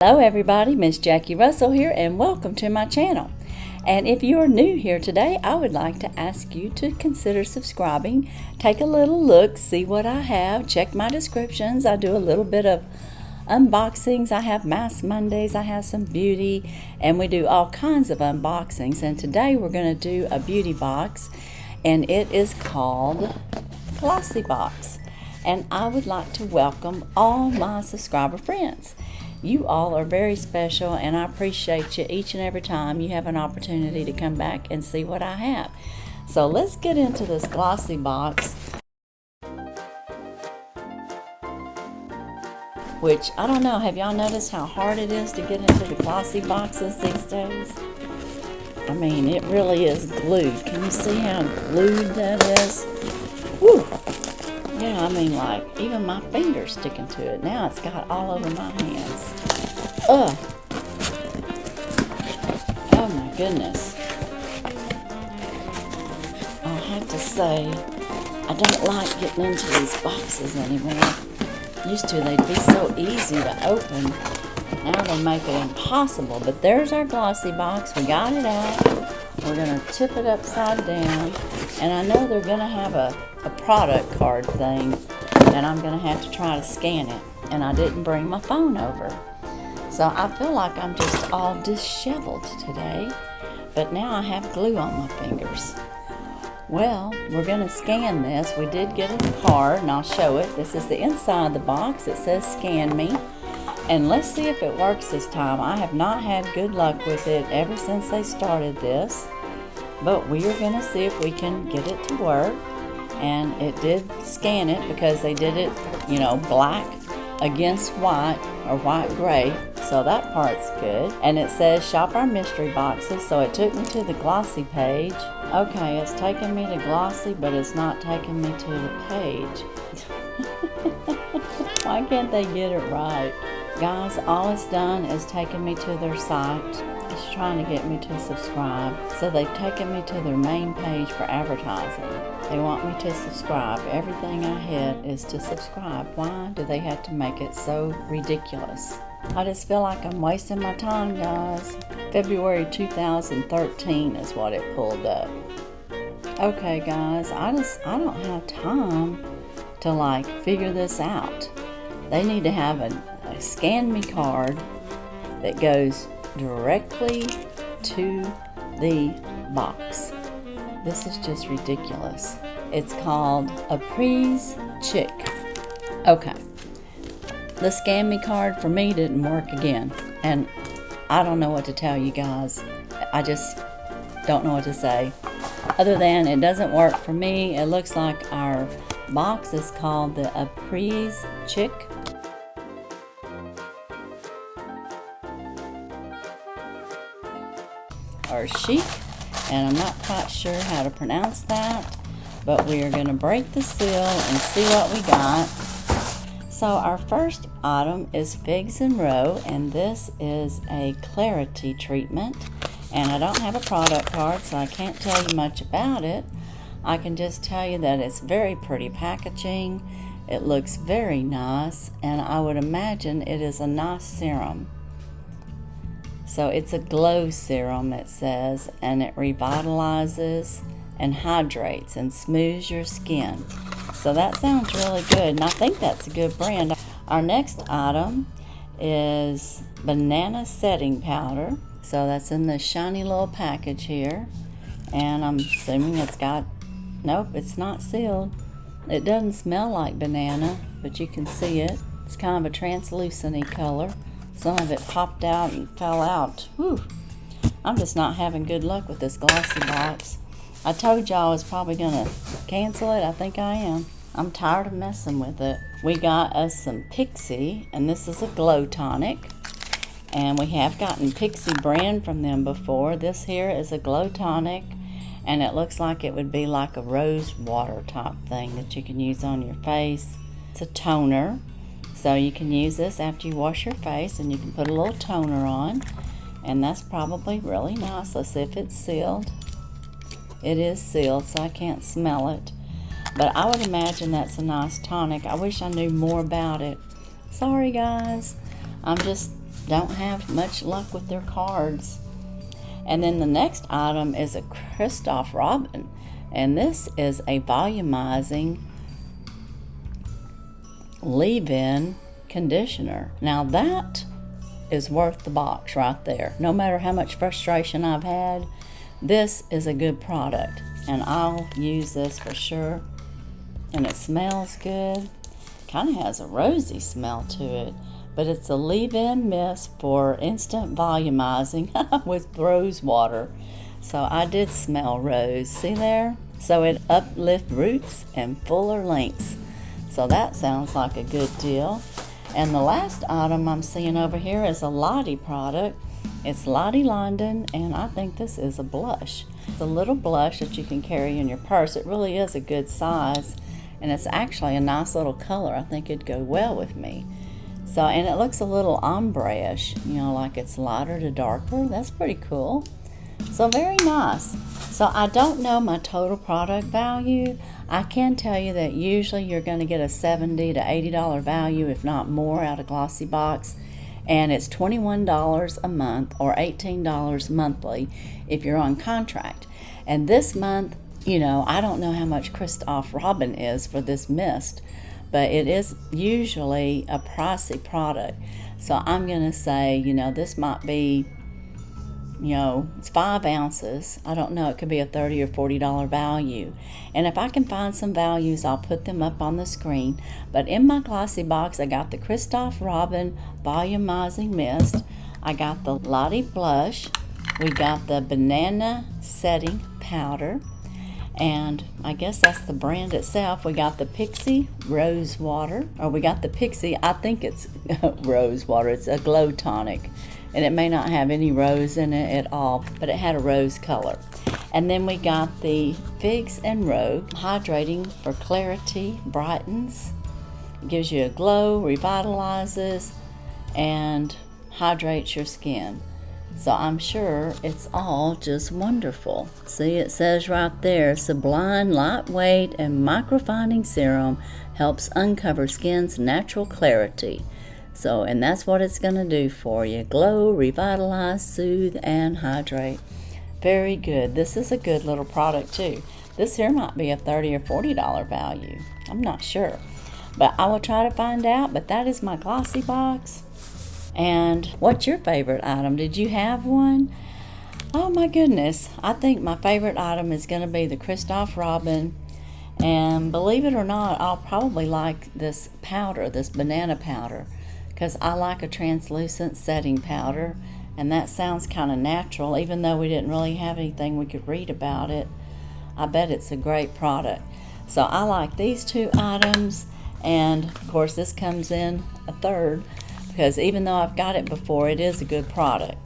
Hello everybody, Miss Jackie Russell here and welcome to my channel. And if you are new here today, I would like to ask you to consider subscribing. Take a little look, see what I have, check my descriptions. I do a little bit of unboxings. I have Mask Mondays, I have some beauty, and we do all kinds of unboxings. And today we're going to do a beauty box, and it is called Glossy Box. And I would like to welcome all my subscriber friends. You all are very special, and I appreciate you each and every time you have an opportunity to come back and see what I have. So let's get into this Glossy Box, which I don't know, have y'all noticed how hard it is to get into the Glossy Boxes these days? I mean, it really is glued. Can you see how glued that is? Whew. Yeah, I mean, like, even my fingers sticking to it. Now it's got all over my hands. Ugh. Oh my goodness. I'll have to say, I don't like getting into these boxes anymore. Used to, they'd be so easy to open. Now they make it impossible. But there's our Glossy Box. We got it out. We're going to tip it upside down. And I know they're going to have a product card thing, and I'm going to have to try to scan it. And I didn't bring my phone over. So I feel like I'm just all disheveled today. But now I have glue on my fingers. Well, we're going to scan this. We did get a card, and I'll show it. This is the inside of the box. It says scan me. And let's see if it works this time. I have not had good luck with it ever since they started this. But we are going to see if we can get it to work. And it did scan it because they did it, you know, black against white or white gray. So that part's good. And it says shop our mystery boxes. So it took me to the Glossy page. Okay, it's taking me to Glossy, but it's not taking me to the page. Why can't they get it right? Guys, all it's done is taken me to their site. It's trying to get me to subscribe. So they've taken me to their main page for advertising. They want me to subscribe. Everything I hit is to subscribe. Why do they have to make it so ridiculous? I just feel like I'm wasting my time, guys. February 2013 is what it pulled up. Okay, guys, I don't have time to like figure this out. They need to have a scan me card that goes directly to the box. This is just ridiculous. It's called Apres CHIC. Okay. The scan me card for me didn't work again. And I don't know what to tell you guys. I just don't know what to say. Other than it doesn't work for me. It looks like our box is called the Apres CHIC. Or CHIC, and I'm not quite sure how to pronounce that, but we are going to break the seal and see what we got. So our first item is Figs and Roe, and this is a clarity treatment, and I don't have a product card, so I can't tell you much about it. I can just tell you that it's very pretty packaging. It looks very nice, and I would imagine it is a nice serum. So it's a glow serum, it says, and it revitalizes and hydrates and smooths your skin. So that sounds really good, and I think that's a good brand. Our next item is banana setting powder. So that's in this shiny little package here. And I'm assuming it's got, nope, it's not sealed. It doesn't smell like banana, but you can see it. It's kind of a translucent-y color. Some of it popped out and fell out. Whew. I'm just not having good luck with this Glossy Box. I told y'all I was probably going to cancel it. I think I am. I'm tired of messing with it. We got us some Pixie, and this is a glow tonic. And we have gotten Pixie brand from them before. This here is a glow tonic, and it looks like it would be like a rose water type thing that you can use on your face. It's a toner. So you can use this after you wash your face, and you can put a little toner on, and that's probably really nice. Let's see if it's sealed. It is sealed, so I can't smell it. But I would imagine that's a nice tonic. I wish I knew more about it. Sorry, guys. I'm just don't have much luck with their cards. And then the next item is a Christoph Robin, and this is a volumizing leave-in conditioner. Now that is worth the box right there. No matter how much frustration I've had, this is a good product, and I'll use this for sure. And it smells good. Kind of has a rosy smell to it, but it's a leave-in mist for instant volumizing with rose water. So I did smell rose, see there? So it uplifts roots and fuller lengths. So that sounds like a good deal. And the last item I'm seeing over here is a Lottie product. It's Lottie London, and I think this is a blush. It's a little blush that you can carry in your purse. It really is a good size, and it's actually a nice little color. I think it'd go well with me. So, and it looks a little ombre-ish, you know, like it's lighter to darker. That's pretty cool. So very nice. So I don't know my total product value. I can tell you that usually you're going to get a $70 to $80 value, if not more, out of Glossy Box. And it's $21 a month or $18 monthly if you're on contract. And this month, you know, I don't know how much Christoph Robin is for this mist, but it is usually a pricey product. So I'm going to say, you know, this might be, you know, it's 5 ounces. I don't know, it could be a $30 or $40 value. And if I can find some values, I'll put them up on the screen. But in my Glossy Box, I got the Christoph Robin Volumizing Mist. I got the Lottie Blush. We got the Banana Setting Powder. And I guess that's the brand itself. We got the Pixie Rose Water. Or we got the Pixie, I think it's Rose Water. It's a glow tonic. And it may not have any rose in it at all, but it had a rose color. And then we got the Figs and Rogue Hydrating for Clarity, brightens. It gives you a glow, revitalizes, and hydrates your skin. So I'm sure it's all just wonderful. See, it says right there, Sublime, lightweight, and microfining serum helps uncover skin's natural clarity. So, and that's what it's going to do for you. Glow, revitalize, soothe, and hydrate. Very good. This is a good little product too. This here might be a $30 or $40 value. I'm not sure. But I will try to find out. But that is my Glossy Box. And what's your favorite item? Did you have one? Oh my goodness. I think my favorite item is going to be the Christoph Robin. And believe it or not, I'll probably like this powder, this banana powder, because I like a translucent setting powder, and that sounds kind of natural, even though we didn't really have anything we could read about it. I bet it's a great product. So I like these 2 items, and of course this comes in a third, because even though I've got it before, it is a good product.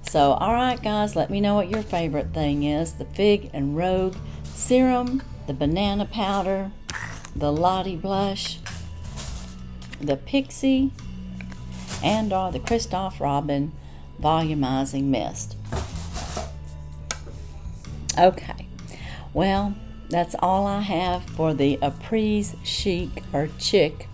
So alright guys, let me know what your favorite thing is. The Fig and Rogue Serum, the banana powder, the Lottie Blush, the Pixie, and the Christoph Robin Volumizing Mist. Okay, well, that's all I have for the Apres, CHIC, or CHIC,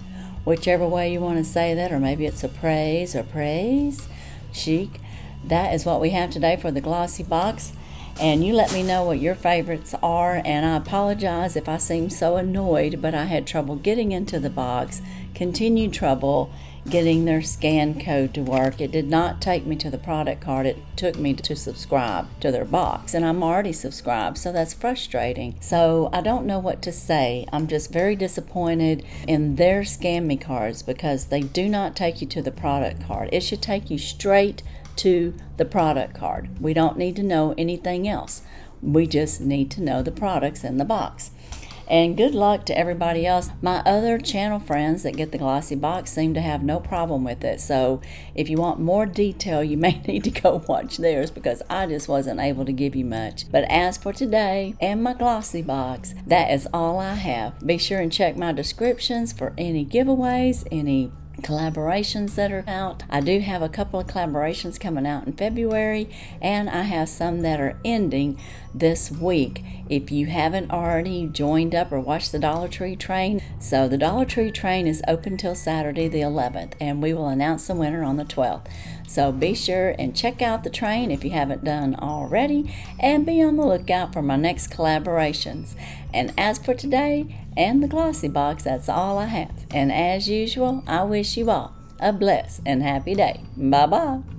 whichever way you want to say that, or maybe it's Apres or Praise, CHIC. That is what we have today for the Glossy Box. And you let me know what your favorites are, and I apologize if I seem so annoyed, but I had trouble getting into the box, continued trouble getting their scan code to work. It did not take me to the product card. It took me to subscribe to their box, and I'm already subscribed, so that's frustrating. So I don't know what to say. I'm just very disappointed in their Scan Me cards, because they do not take you to the product card. It should take you straight to the product card. We don't need to know anything else. We just need to know the products in the box. And good luck to everybody else. My other channel friends that get the Glossy Box seem to have no problem with it. So if you want more detail, you may need to go watch theirs, because I just wasn't able to give you much. But as for today and my Glossy Box, that is all I have. Be sure and check my descriptions for any giveaways, any collaborations that are out. I do have a couple of collaborations coming out in February, and I have some that are ending this week. If you haven't already joined up or watched the Dollar Tree train, so the Dollar Tree train is open till Saturday the 11th, and we will announce the winner on the 12th. So be sure and check out the train if you haven't done already, and be on the lookout for my next collaborations. And as for today and the Glossy Box, that's all I have. And as usual, I wish you all a blessed and happy day. Bye-bye.